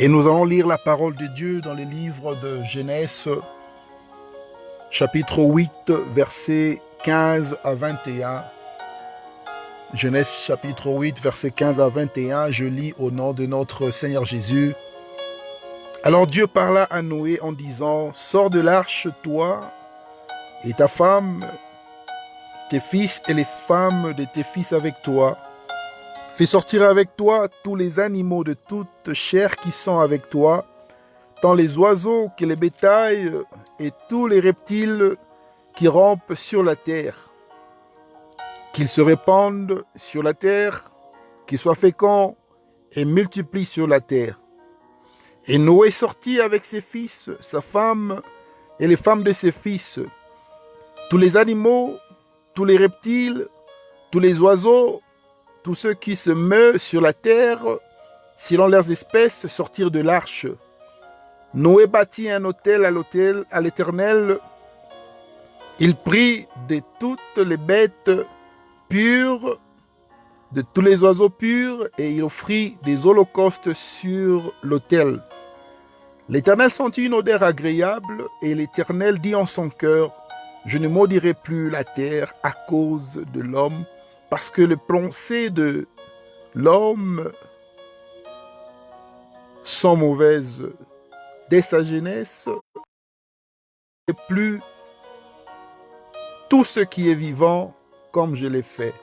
Et nous allons lire la parole de Dieu dans les livres de Genèse, chapitre 8, versets 15 à 21. Genèse chapitre 8, versets 15 à 21, je lis au nom de notre Seigneur Jésus. Alors Dieu parla à Noé en disant, « Sors de l'arche, toi et ta femme, tes fils et les femmes de tes fils avec toi. Fais sortir avec toi tous les animaux de toute chair qui sont avec toi, tant les oiseaux que les bétails et tous les reptiles qui rampent sur la terre. Qu'ils se répandent sur la terre, qu'ils soient féconds et multiplient sur la terre. » Et Noé sortit avec ses fils, sa femme et les femmes de ses fils. Tous les animaux, tous les reptiles, tous les oiseaux, tous ceux qui se meuvent sur la terre, selon leurs espèces, sortirent de l'arche. Noé bâtit un autel à l'Éternel. Il prit de toutes les bêtes pures, de tous les oiseaux purs, et il offrit des holocaustes sur l'autel. L'Éternel sentit une odeur agréable, et l'Éternel dit en son cœur, « Je ne maudirai plus la terre à cause de l'homme, parce que les pensées de l'homme sont mauvaises dès sa jeunesse, et plus tout ce qui est vivant comme je l'ai fait. »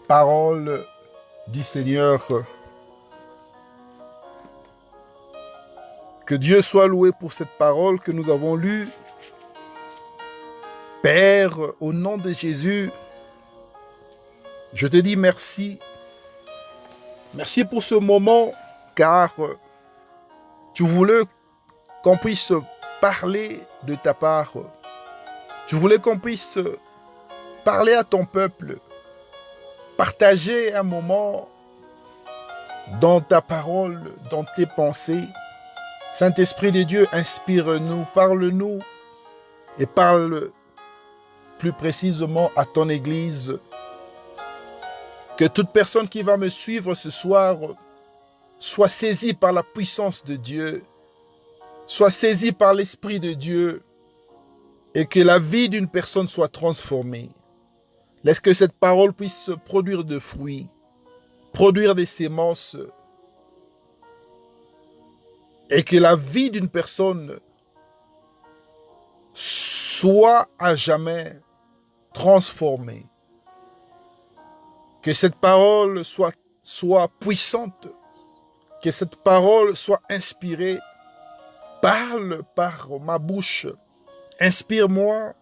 Parole du Seigneur. Que Dieu soit loué pour cette parole que nous avons lue. Père, au nom de Jésus, je te dis merci. Merci pour ce moment, car tu voulais qu'on puisse parler de ta part. Tu voulais qu'on puisse parler à ton peuple, partager un moment dans ta parole, dans tes pensées. Saint-Esprit de Dieu, inspire-nous, parle-nous et parle plus précisément à ton Église. Que toute personne qui va me suivre ce soir soit saisie par la puissance de Dieu, soit saisie par l'Esprit de Dieu et que la vie d'une personne soit transformée. Laisse que cette parole puisse produire de fruits, produire des sémences, et que la vie d'une personne soit à jamais transformée. Que cette parole soit puissante, que cette parole soit inspirée. Parle par ma bouche, inspire-moi,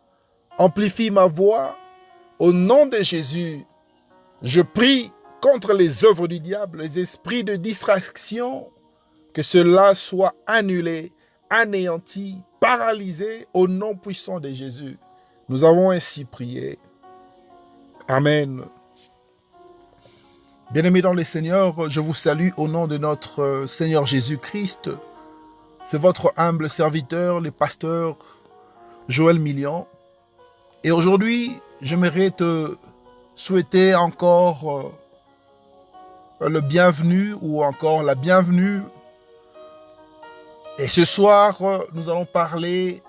amplifie ma voix. Au nom de Jésus, je prie contre les œuvres du diable, les esprits de distraction, que cela soit annulé, anéanti, paralysé au nom puissant de Jésus. Nous avons ainsi prié. Amen. Bien-aimés dans le Seigneur, je vous salue au nom de notre Seigneur Jésus-Christ. C'est votre humble serviteur, le pasteur Joël Millian. Et aujourd'hui, j'aimerais te souhaiter encore le bienvenu ou encore la bienvenue. Et ce soir, nous allons parler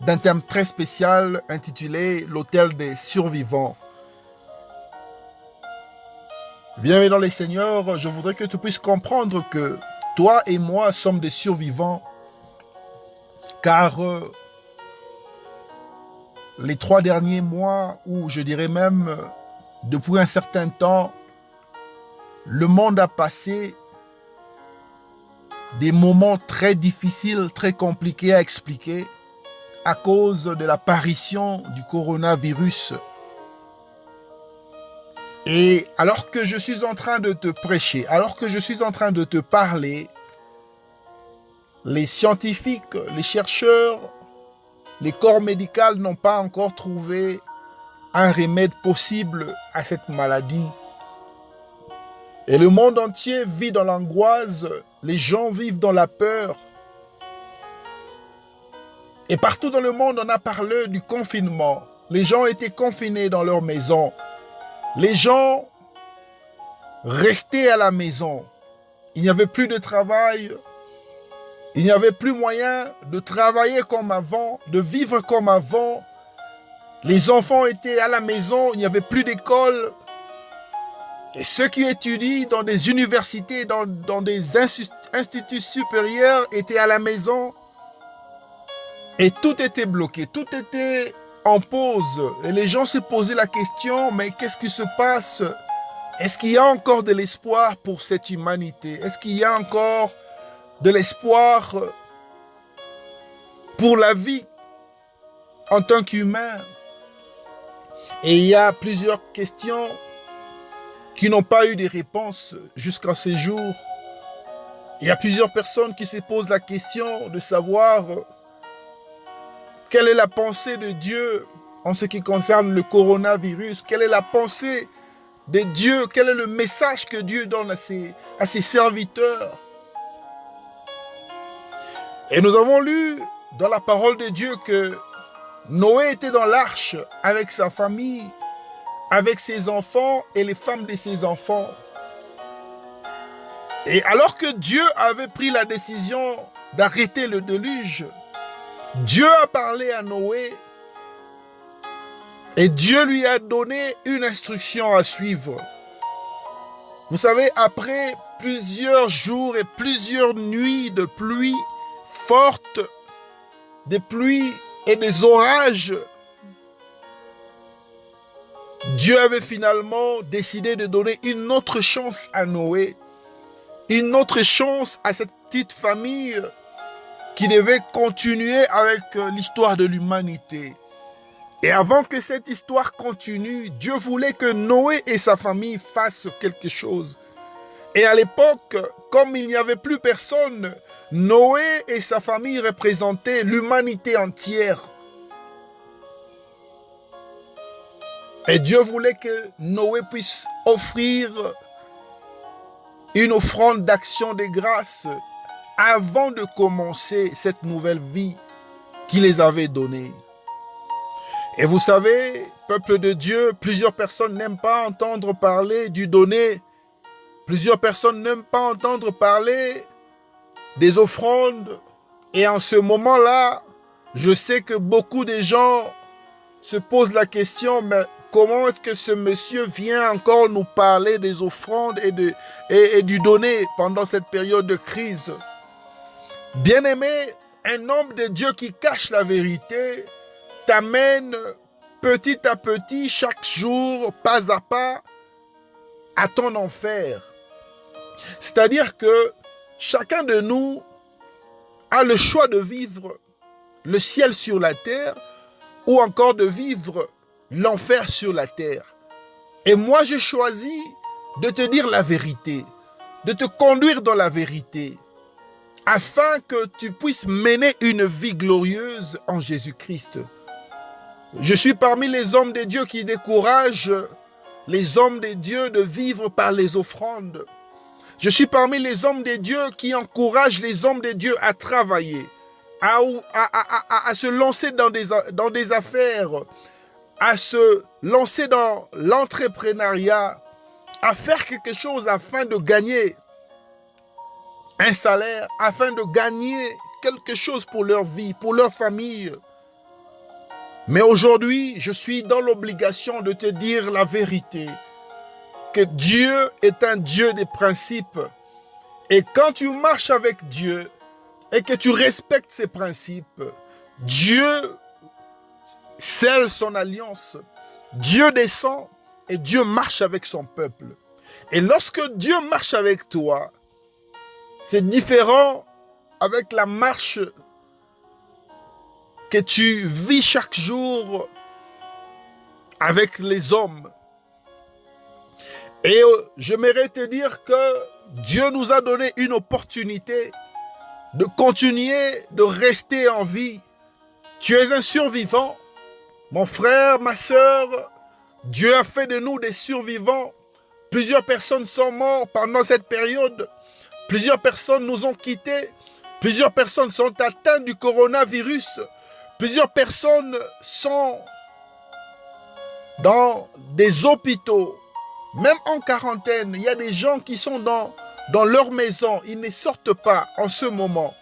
d'un thème très spécial intitulé « L'autel des survivants ». Bien-aimés dans les seigneurs, je voudrais que tu puisses comprendre que toi et moi sommes des survivants, car les 3 derniers mois, ou je dirais même depuis un certain temps, le monde a passé des moments très difficiles, très compliqués à expliquer à cause de l'apparition du coronavirus. Et alors que je suis en train de te prêcher, alors que je suis en train de te parler, les scientifiques, les chercheurs, les corps médicaux n'ont pas encore trouvé un remède possible à cette maladie. Et le monde entier vit dans l'angoisse, les gens vivent dans la peur. Et partout dans le monde, on a parlé du confinement. Les gens étaient confinés dans leur maison. Les gens restaient à la maison. il n'y avait plus de travail, il n'y avait plus moyen de travailler comme avant, de vivre comme avant. Les enfants étaient à la maison, il n'y avait plus d'école. Et ceux qui étudient dans des universités, dans des instituts supérieurs étaient à la maison. Et tout était bloqué, tout était en pause. Et les gens se posaient la question, mais qu'est-ce qui se passe? Est-ce qu'il y a encore de l'espoir pour cette humanité? Est-ce qu'il y a encore de l'espoir pour la vie en tant qu'humain? Et il y a plusieurs questions qui n'ont pas eu de réponse jusqu'à ce jour. Il y a plusieurs personnes qui se posent la question de savoir quelle est la pensée de Dieu en ce qui concerne le coronavirus. Quelle est la pensée de Dieu? Quel est le message que Dieu donne à ses serviteurs? Et nous avons lu dans la parole de Dieu que Noé était dans l'arche avec sa famille, avec ses enfants et les femmes de ses enfants. Et alors que Dieu avait pris la décision d'arrêter le déluge, Dieu a parlé à Noé et Dieu lui a donné une instruction à suivre. Vous savez, après plusieurs jours et plusieurs nuits de pluie forte, des pluies et des orages, Dieu avait finalement décidé de donner une autre chance à Noé, une autre chance à cette petite famille qui devait continuer avec l'histoire de l'humanité. Et avant que cette histoire continue, Dieu voulait que Noé et sa famille fassent quelque chose. Et à l'époque, comme il n'y avait plus personne, Noé et sa famille représentaient l'humanité entière. Et Dieu voulait que Noé puisse offrir une offrande d'action de grâce avant de commencer cette nouvelle vie qu'il les avait donnée. Et vous savez, peuple de Dieu, plusieurs personnes n'aiment pas entendre parler du donné. Plusieurs personnes n'aiment pas entendre parler des offrandes. Et en ce moment-là, je sais que beaucoup de gens se posent la question, mais comment est-ce que ce monsieur vient encore nous parler des offrandes et du donné pendant cette période de crise? Bien-aimé, un homme de Dieu qui cache la vérité t'amène petit à petit, chaque jour, pas à pas, à ton enfer. C'est-à-dire que chacun de nous a le choix de vivre le ciel sur la terre ou encore de vivre l'enfer sur la terre. Et moi, j'ai choisi de te dire la vérité, de te conduire dans la vérité, afin que tu puisses mener une vie glorieuse en Jésus-Christ. Je suis parmi les hommes de Dieu qui découragent les hommes de Dieu de vivre par les offrandes. Je suis parmi les hommes de Dieu qui encouragent les hommes de Dieu à travailler, à se lancer dans des affaires, à se lancer dans l'entrepreneuriat, à faire quelque chose afin de gagner un salaire, afin de gagner quelque chose pour leur vie, pour leur famille. Mais aujourd'hui, je suis dans l'obligation de te dire la vérité, que Dieu est un Dieu des principes. Et quand tu marches avec Dieu et que tu respectes ses principes, Dieu scelle son alliance. Dieu descend et Dieu marche avec son peuple. Et lorsque Dieu marche avec toi, c'est différent avec la marche que tu vis chaque jour avec les hommes. Et j'aimerais te dire que Dieu nous a donné une opportunité de continuer de rester en vie. Tu es un survivant. Mon frère, ma sœur, Dieu a fait de nous des survivants. Plusieurs personnes sont mortes pendant cette période. Plusieurs personnes nous ont quittés. Plusieurs personnes sont atteintes du coronavirus. Plusieurs personnes sont dans des hôpitaux, même en quarantaine. Il y a des gens qui sont dans dans leur maison, ils ne sortent pas en ce moment.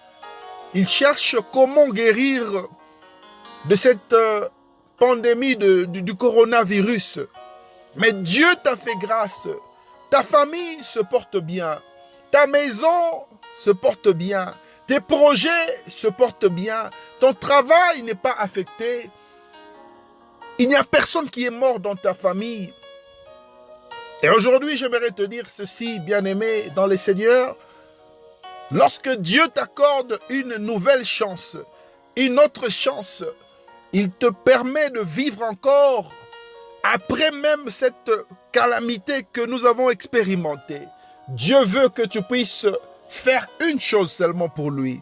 Ils cherchent comment guérir de cette pandémie du coronavirus. Mais Dieu t'a fait grâce. Ta famille se porte bien. Ta maison se porte bien. Tes projets se portent bien. Ton travail n'est pas affecté. Il n'y a personne qui est mort dans ta famille. Et aujourd'hui, j'aimerais te dire ceci, bien-aimé dans le Seigneur. Lorsque Dieu t'accorde une nouvelle chance, une autre chance, il te permet de vivre encore après même cette calamité que nous avons expérimentée. Dieu veut que tu puisses faire une chose seulement pour lui.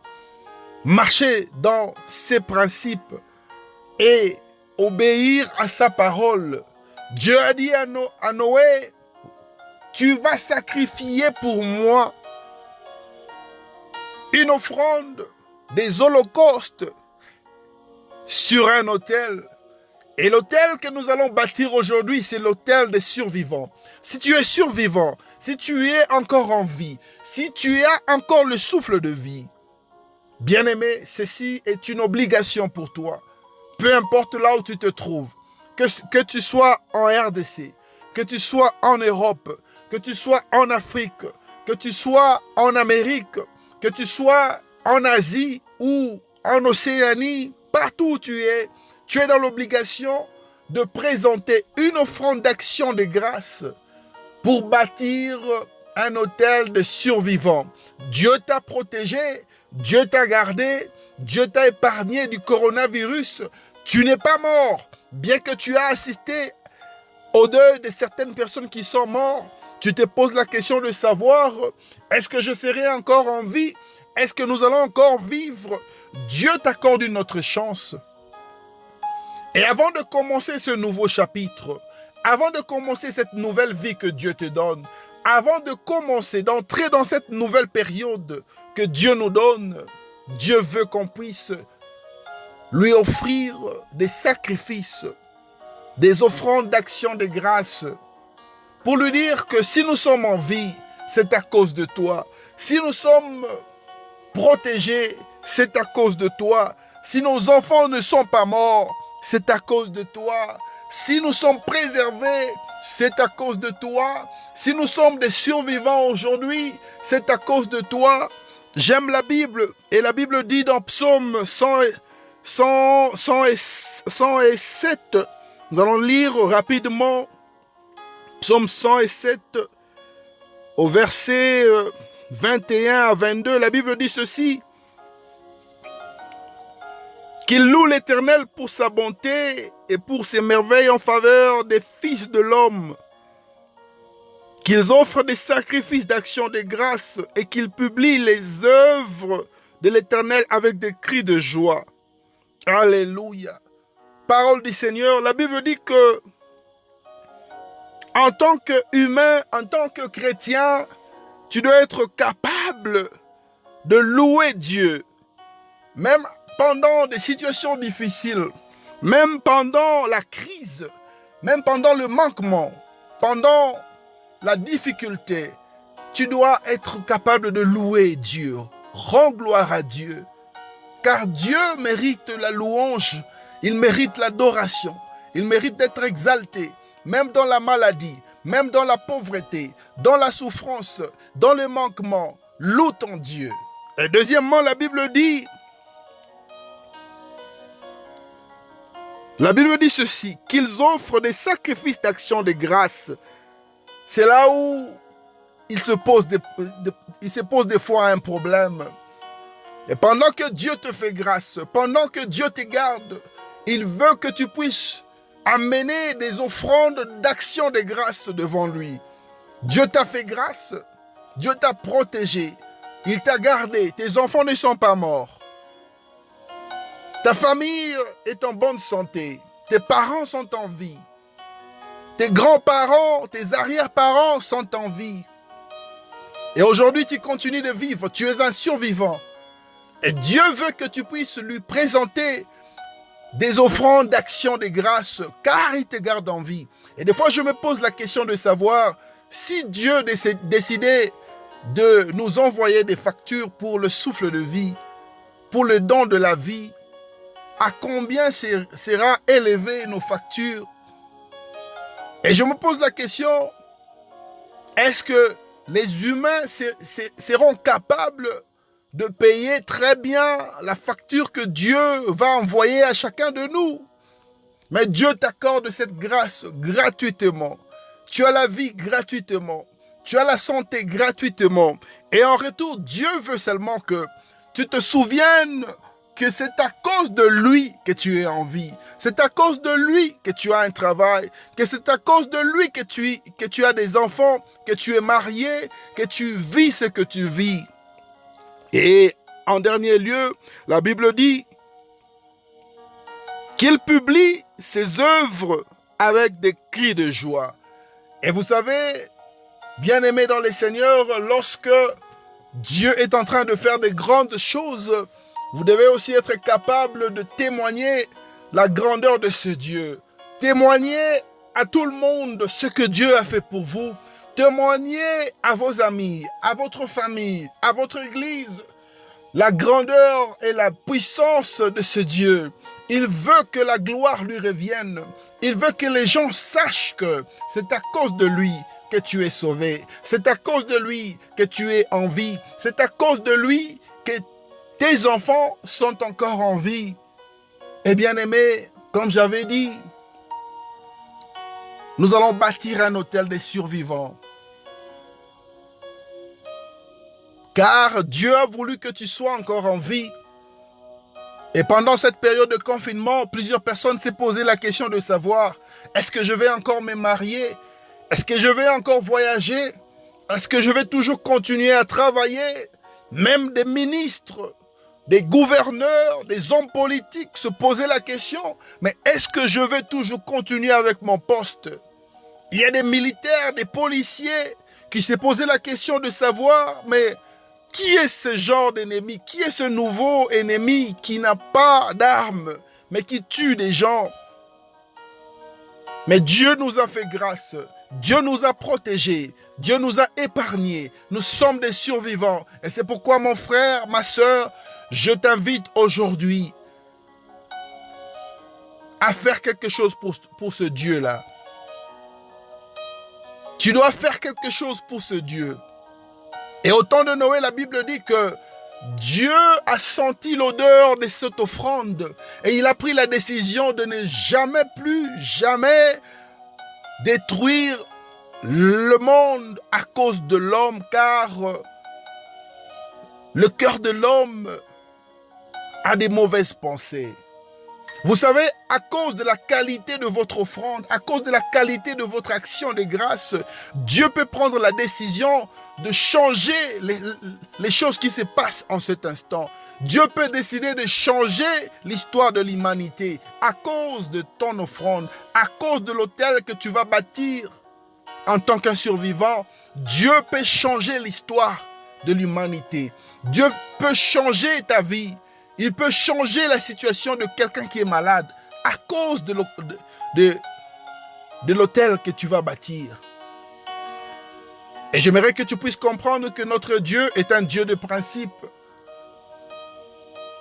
Marcher dans ses principes et obéir à sa parole. Dieu a dit à Noé, tu vas sacrifier pour moi une offrande des holocaustes sur un autel. Et l'autel que nous allons bâtir aujourd'hui, c'est l'autel des survivants. Si tu es survivant, si tu es encore en vie, si tu as encore le souffle de vie, bien-aimé, ceci est une obligation pour toi. Peu importe là où tu te trouves, que tu sois en RDC, que tu sois en Europe, que tu sois en Afrique, que tu sois en Amérique, que tu sois en Asie ou en Océanie, partout où tu es dans l'obligation de présenter une offrande d'action de grâce pour bâtir un autel de survivants. Dieu t'a protégé, Dieu t'a gardé, Dieu t'a épargné du coronavirus. Tu n'es pas mort, bien que tu as assisté au deuil de certaines personnes qui sont mortes. Tu te poses la question de savoir, est-ce que je serai encore en vie? Est-ce que nous allons encore vivre? Dieu t'accorde une autre chance. Et avant de commencer ce nouveau chapitre, avant de commencer cette nouvelle vie que Dieu te donne, avant de commencer, d'entrer dans cette nouvelle période que Dieu nous donne, Dieu veut qu'on puisse lui offrir des sacrifices, des offrandes d'action de grâce, pour lui dire que si nous sommes en vie, c'est à cause de toi. Si nous sommes protégés, c'est à cause de toi. Si nos enfants ne sont pas morts, c'est à cause de toi. Si nous sommes préservés, c'est à cause de toi. Si nous sommes des survivants aujourd'hui, c'est à cause de toi. J'aime la Bible, et la Bible dit dans Psaume 107, nous allons lire rapidement Psaume 107 au verset 21 à 22, la Bible dit ceci: qu'il loue l'Éternel pour sa bonté et pour ses merveilles en faveur des fils de l'homme, qu'ils offrent des sacrifices d'action de grâce et qu'ils publient les œuvres de l'Éternel avec des cris de joie. Alléluia. Parole du Seigneur, la Bible dit que en tant qu'humain, en tant que chrétien, tu dois être capable de louer Dieu, même pendant des situations difficiles, même pendant la crise, même pendant le manquement, pendant la difficulté. Tu dois être capable de louer Dieu. Rends gloire à Dieu, car Dieu mérite la louange, il mérite l'adoration, il mérite d'être exalté. Même dans la maladie, même dans la pauvreté, dans la souffrance, dans le manquement, loue ton Dieu. Et deuxièmement, la Bible dit ceci, qu'ils offrent des sacrifices d'action de grâce. C'est là où il se pose des fois un problème. Et pendant que Dieu te fait grâce, pendant que Dieu te garde, il veut que tu puisses amener des offrandes d'action de grâce devant lui. Dieu t'a fait grâce, Dieu t'a protégé, il t'a gardé, tes enfants ne sont pas morts. Ta famille est en bonne santé, tes parents sont en vie, tes grands-parents, tes arrière-parents sont en vie. Et aujourd'hui, tu continues de vivre, tu es un survivant. Et Dieu veut que tu puisses lui présenter des offrandes d'action de grâce, car il te garde en vie. Et des fois, je me pose la question de savoir si Dieu décidait de nous envoyer des factures pour le souffle de vie, pour le don de la vie, à combien sera élevé nos factures? Et je me pose la question, est-ce que les humains seront capables de payer très bien la facture que Dieu va envoyer à chacun de nous? Mais Dieu t'accorde cette grâce gratuitement. Tu as la vie gratuitement. Tu as la santé gratuitement. Et en retour, Dieu veut seulement que tu te souviennes que c'est à cause de lui que tu es en vie. C'est à cause de lui que tu as un travail. Que c'est à cause de lui que tu as des enfants, que tu es marié, que tu vis ce que tu vis. Et en dernier lieu, la Bible dit qu'il publie ses œuvres avec des cris de joie. Et vous savez, bien-aimés dans les Seigneurs, lorsque Dieu est en train de faire des grandes choses, vous devez aussi être capable de témoigner la grandeur de ce Dieu. Témoigner à tout le monde ce que Dieu a fait pour vous. Témoigner à vos amis, à votre famille, à votre église, la grandeur et la puissance de ce Dieu. Il veut que la gloire lui revienne. Il veut que les gens sachent que c'est à cause de lui que tu es sauvé. C'est à cause de lui que tu es en vie. C'est à cause de lui que tes enfants sont encore en vie. Et bien aimé, comme j'avais dit, nous allons bâtir un hôtel des survivants. Car Dieu a voulu que tu sois encore en vie. Et pendant cette période de confinement, plusieurs personnes s'est posé la question de savoir, est-ce que je vais encore me marier? Est-ce que je vais encore voyager? Est-ce que je vais toujours continuer à travailler? Même des ministres, des gouverneurs, des hommes politiques se posaient la question, mais est-ce que je vais toujours continuer avec mon poste? Il y a des militaires, des policiers qui se posaient la question de savoir, mais qui est ce genre d'ennemi? Qui est ce nouveau ennemi qui n'a pas d'armes, mais qui tue des gens? Mais Dieu nous a fait grâce. Dieu nous a protégés. Dieu nous a épargnés. Nous sommes des survivants. Et c'est pourquoi, mon frère, ma soeur, je t'invite aujourd'hui à faire quelque chose pour ce Dieu-là. Tu dois faire quelque chose pour ce Dieu. Et au temps de Noé, la Bible dit que Dieu a senti l'odeur de cette offrande et il a pris la décision de ne jamais détruire le monde à cause de l'homme, car le cœur de l'homme a des mauvaises pensées. Vous savez, à cause de la qualité de votre offrande, à cause de la qualité de votre action de grâce, Dieu peut prendre la décision de changer les choses qui se passent en cet instant. Dieu peut décider de changer l'histoire de l'humanité à cause de ton offrande, à cause de l'autel que tu vas bâtir en tant qu'un survivant. Dieu peut changer l'histoire de l'humanité. Dieu peut changer ta vie. Il peut changer la situation de quelqu'un qui est malade à cause de l'autel que tu vas bâtir. Et j'aimerais que tu puisses comprendre que notre Dieu est un Dieu de principe.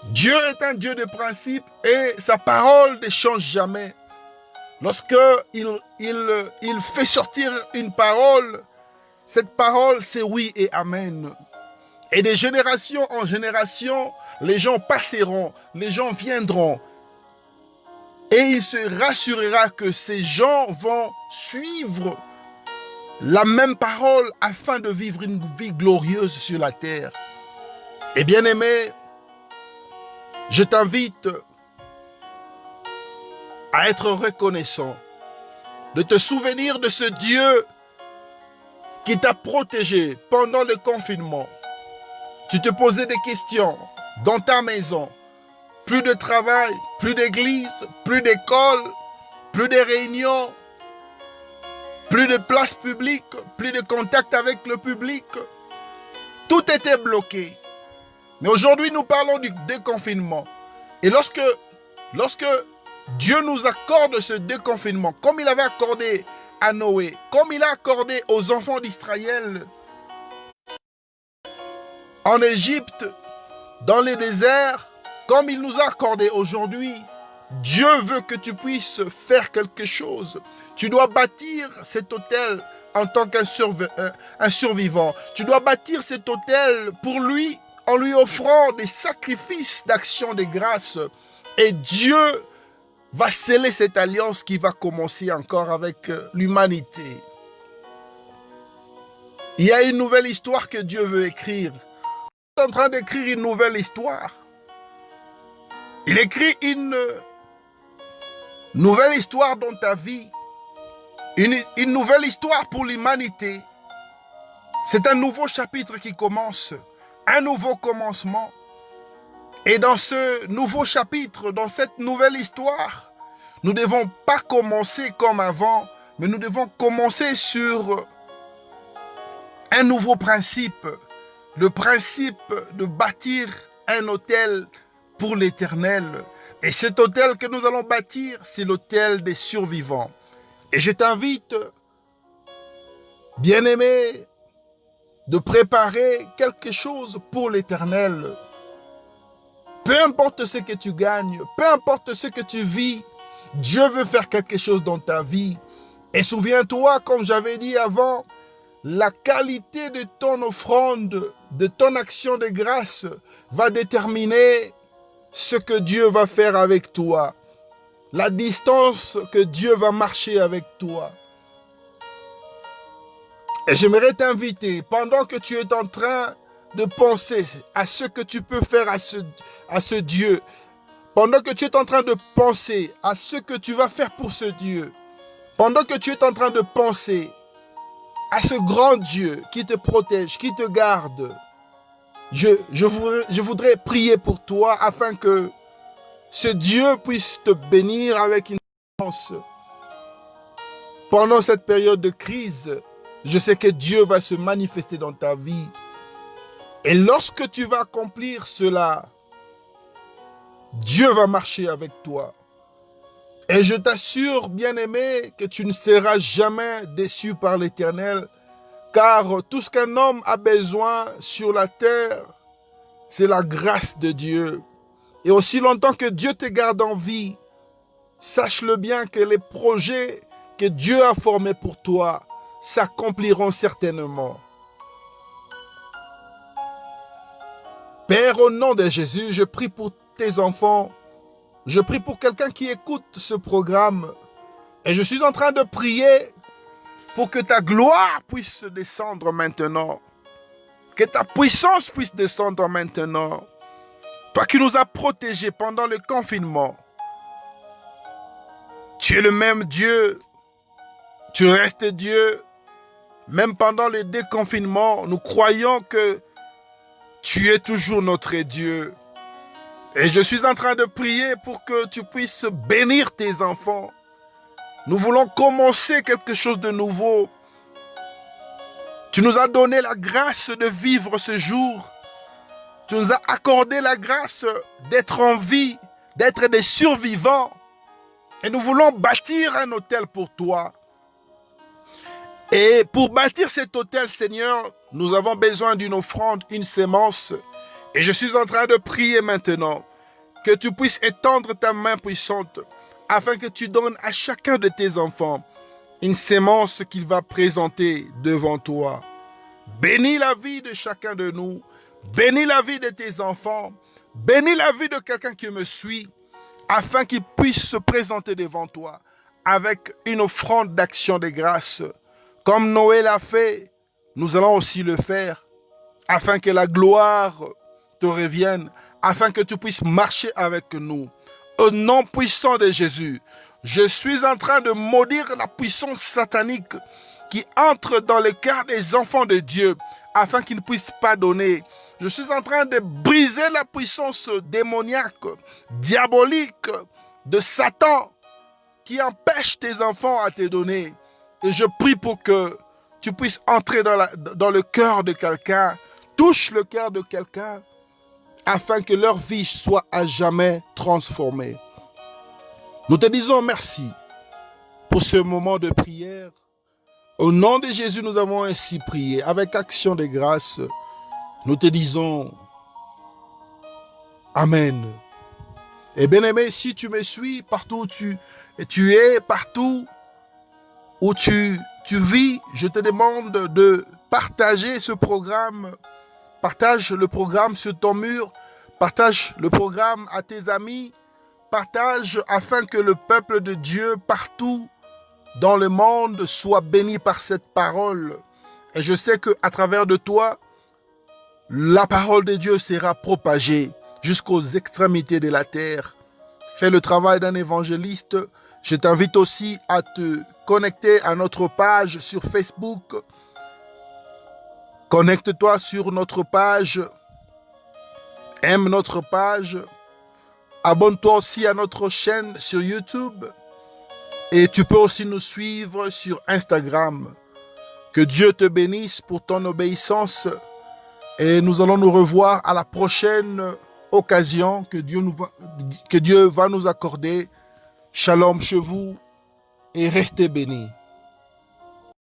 Dieu est un Dieu de principe et sa parole ne change jamais. Lorsqu'il fait sortir une parole, cette parole c'est oui et amen. Et de génération en génération, les gens passeront, les gens viendront. Et il se rassurera que ces gens vont suivre la même parole afin de vivre une vie glorieuse sur la terre. Et bien aimé, je t'invite à être reconnaissant, de te souvenir de ce Dieu qui t'a protégé pendant le confinement. Tu te posais des questions dans ta maison. Plus de travail, plus d'église, plus d'école, plus de réunions, plus de places publiques, plus de contact avec le public. Tout était bloqué. Mais aujourd'hui, nous parlons du déconfinement. Et lorsque Dieu nous accorde ce déconfinement, comme il avait accordé à Noé, comme il a accordé aux enfants d'Israël, en Égypte, dans les déserts, comme il nous a accordé aujourd'hui. Dieu veut que tu puisses faire quelque chose. Tu dois bâtir cet autel en tant qu'un survivant. Tu dois bâtir cet autel pour lui, en lui offrant des sacrifices d'action de grâce. Et Dieu va sceller cette alliance qui va commencer encore avec l'humanité. Il y a une nouvelle histoire que Dieu veut écrire. Il est en train d'écrire une nouvelle histoire. Il écrit une nouvelle histoire dans ta vie. Une nouvelle histoire pour l'humanité. C'est un nouveau chapitre qui commence. Un nouveau commencement. Et dans ce nouveau chapitre, dans cette nouvelle histoire, nous ne devons pas commencer comme avant, mais nous devons commencer sur un nouveau principe. Le principe de bâtir un autel pour l'Éternel. Et cet autel que nous allons bâtir, c'est l'autel des survivants. Et je t'invite, bien-aimé, de préparer quelque chose pour l'Éternel. Peu importe ce que tu gagnes, peu importe ce que tu vis, Dieu veut faire quelque chose dans ta vie. Et souviens-toi, comme j'avais dit avant, la qualité de ton offrande, de ton action de grâce va déterminer ce que Dieu va faire avec toi. La distance que Dieu va marcher avec toi. Et j'aimerais t'inviter, pendant que tu es en train de penser à ce que tu peux faire à ce Dieu, pendant que tu es en train de penser à ce que tu vas faire pour ce Dieu, pendant que tu es en train de penser à ce grand Dieu qui te protège, qui te garde, je voudrais prier pour toi afin que ce Dieu puisse te bénir avec une chance. Pendant cette période de crise, je sais que Dieu va se manifester dans ta vie. Et lorsque tu vas accomplir cela, Dieu va marcher avec toi. Et je t'assure, bien-aimé, que tu ne seras jamais déçu par l'Éternel, car tout ce qu'un homme a besoin sur la terre, c'est la grâce de Dieu. Et aussi longtemps que Dieu te garde en vie, sache-le bien que les projets que Dieu a formés pour toi s'accompliront certainement. Père, au nom de Jésus, je prie pour tes enfants. Je prie pour quelqu'un qui écoute ce programme. Et je suis en train de prier pour que ta gloire puisse descendre maintenant. Que ta puissance puisse descendre maintenant. Toi qui nous as protégés pendant le confinement. Tu es le même Dieu. Tu restes Dieu. Même pendant le déconfinement, nous croyons que tu es toujours notre Dieu. Et je suis en train de prier pour que tu puisses bénir tes enfants. Nous voulons commencer quelque chose de nouveau. Tu nous as donné la grâce de vivre ce jour. Tu nous as accordé la grâce d'être en vie, d'être des survivants. Et nous voulons bâtir un autel pour toi. Et pour bâtir cet autel, Seigneur, nous avons besoin d'une offrande, une sémence. Et je suis en train de prier maintenant que tu puisses étendre ta main puissante afin que tu donnes à chacun de tes enfants une sémence qu'il va présenter devant toi. Bénis la vie de chacun de nous. Bénis la vie de tes enfants. Bénis la vie de quelqu'un qui me suit afin qu'il puisse se présenter devant toi avec une offrande d'action de grâce. Comme Noé l'a fait, nous allons aussi le faire afin que la gloire te revienne, afin que tu puisses marcher avec nous. Au nom puissant de Jésus, je suis en train de maudire la puissance satanique qui entre dans le cœur des enfants de Dieu afin qu'ils ne puissent pas donner. Je suis en train de briser la puissance démoniaque, diabolique de Satan qui empêche tes enfants à te donner. Et je prie pour que tu puisses entrer dans le cœur de quelqu'un, touche le cœur de quelqu'un, afin que leur vie soit à jamais transformée. Nous te disons merci pour ce moment de prière. Au nom de Jésus, nous avons ainsi prié avec action de grâce. Nous te disons Amen. Et bien-aimé, si tu me suis partout où tu es, partout où tu vis, je te demande de partager ce programme. Partage le programme sur ton mur. Partage le programme à tes amis. Partage afin que le peuple de Dieu partout dans le monde soit béni par cette parole. Et je sais qu'à travers de toi, la parole de Dieu sera propagée jusqu'aux extrémités de la terre. Fais le travail d'un évangéliste. Je t'invite aussi à te connecter à notre page sur Facebook. Connecte-toi sur notre page. Aime notre page. Abonne-toi aussi à notre chaîne sur YouTube. Et tu peux aussi nous suivre sur Instagram. Que Dieu te bénisse pour ton obéissance. Et nous allons nous revoir à la prochaine occasion que Dieu va nous accorder. Shalom chez vous et restez bénis.